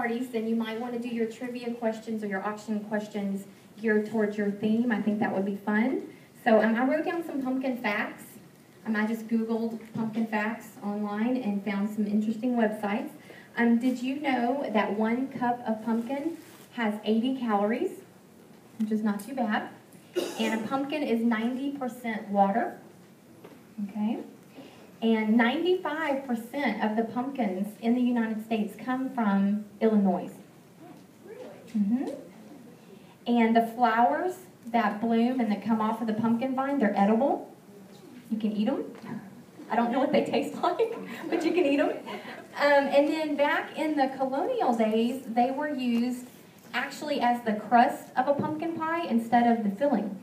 parties, then you might want to do your trivia questions or your auction questions geared towards your theme. I think that would be fun. So I wrote down some pumpkin facts. I just Googled pumpkin facts online and found some interesting websites. Did you know that 1 cup of pumpkin has 80 calories, which is not too bad? And a pumpkin is 90% water. Okay? And 95% of the pumpkins in the United States come from Illinois. And the flowers that bloom and that come off of the pumpkin vine, they're edible. You can eat them. I don't know what they taste like, but you can eat them. And then back in the colonial days, they were used actually as the crust of a pumpkin pie instead of the filling.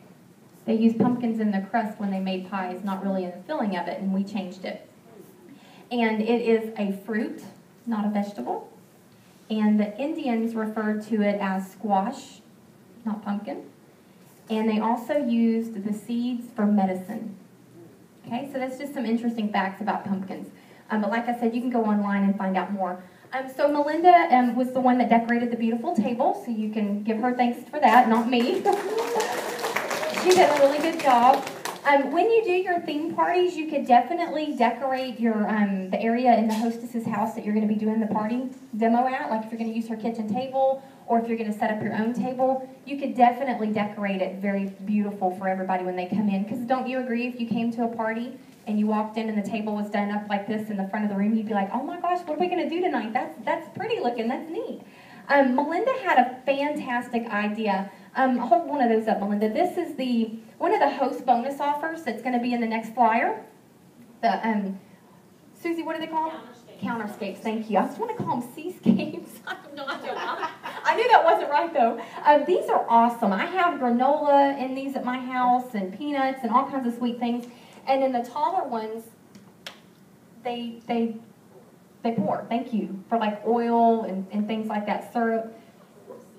They used pumpkins in the crust when they made pies, not really in the filling of it, and we changed it. And it is a fruit, not a vegetable. And the Indians referred to it as squash, not pumpkin. And they also used the seeds for medicine. Okay, so that's just some interesting facts about pumpkins. But like I said, you can go online and find out more. So Melinda was the one that decorated the beautiful table, so you can give her thanks for that, not me. She did a really good job. When you do your theme parties, you could definitely decorate your the area in the hostess's house that you're going to be doing the party demo at. Like if you're going to use her kitchen table, or if you're going to set up your own table, you could definitely decorate it very beautiful for everybody when they come in. Because don't you agree, if you came to a party and you walked in and the table was done up like this in the front of the room, you'd be like, oh my gosh, what are we going to do tonight? That's pretty looking, that's neat. Melinda had a fantastic idea. Hold one of those up, Melinda. This is one of the host bonus offers that's going to be in the next flyer. Susie, what do they call them? Counterscapes, thank you. I just want to call them seascapes. I have no idea why. I knew that wasn't right, though. These are awesome. I have granola in these at my house and peanuts and all kinds of sweet things. And then the taller ones, they pour, thank you, for like oil and things like that, syrup.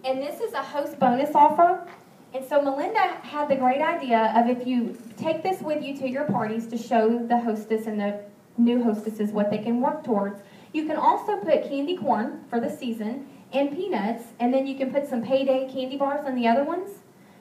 And this is a host bonus offer. And so Melinda had the great idea of if you take this with you to your parties to show the hostess and the new hostesses what they can work towards, you can also put candy corn for the season and peanuts, and then you can put some payday candy bars on the other ones,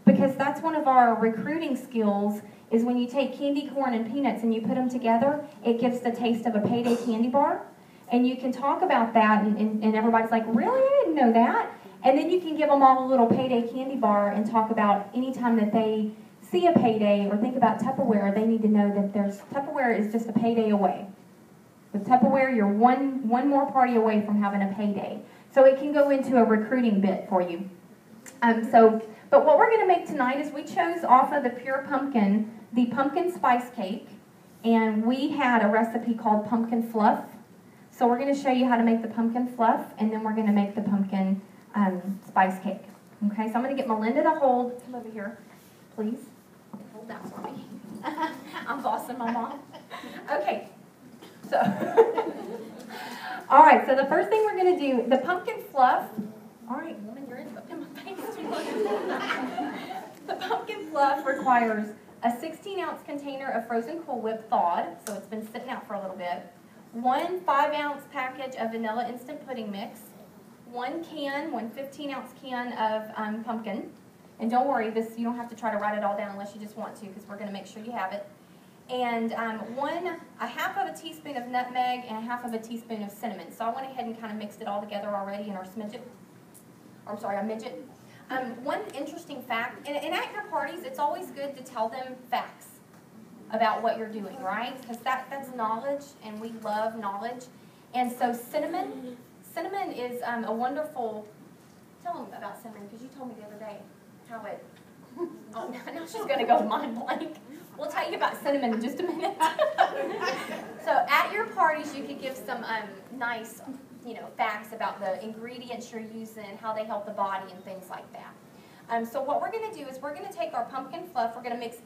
because that's one of our recruiting skills, is when you take candy corn and peanuts and you put them together, it gives the taste of a payday candy bar. And you can talk about that, and everybody's like, really? I didn't know that. And then you can give them all a little payday candy bar and talk about anytime that they see a payday or think about Tupperware, they need to know that Tupperware is just a payday away. With Tupperware, you're one more party away from having a payday. So it can go into a recruiting bit for you. But what we're going to make tonight is we chose off of the pure pumpkin, the pumpkin spice cake, and we had a recipe called pumpkin fluff. So we're going to show you how to make the pumpkin fluff, and then we're going to make the pumpkin spice cake. Okay, so I'm going to get Melinda to hold. Come over here, please. Hold that for me. I'm bossing my mom. Okay, so, all right, so the first thing we're going to do, the pumpkin fluff. All right, woman, you're in my face too much. The pumpkin fluff requires a 16-ounce container of frozen Cool Whip thawed, so it's been sitting out for a little bit. 1 5-ounce package of vanilla instant pudding mix, 1 15-ounce can of pumpkin, and don't worry, you don't have to try to write it all down unless you just want to, because we're going to make sure you have it, and a half of a teaspoon of nutmeg and a half of a teaspoon of cinnamon. So I went ahead and kind of mixed it all together already in our midget. One interesting fact, and at your parties, it's always good to tell them facts about what you're doing, right? Because that's knowledge, and we love knowledge. And so cinnamon is a wonderful, tell them about cinnamon, because you told me the other day how it, oh, now she's going to go mind blank. We'll tell you about cinnamon in just a minute. So at your parties, you could give some nice, facts about the ingredients you're using, how they help the body, and things like that. So what we're going to do is we're going to take our pumpkin fluff, we're going to mix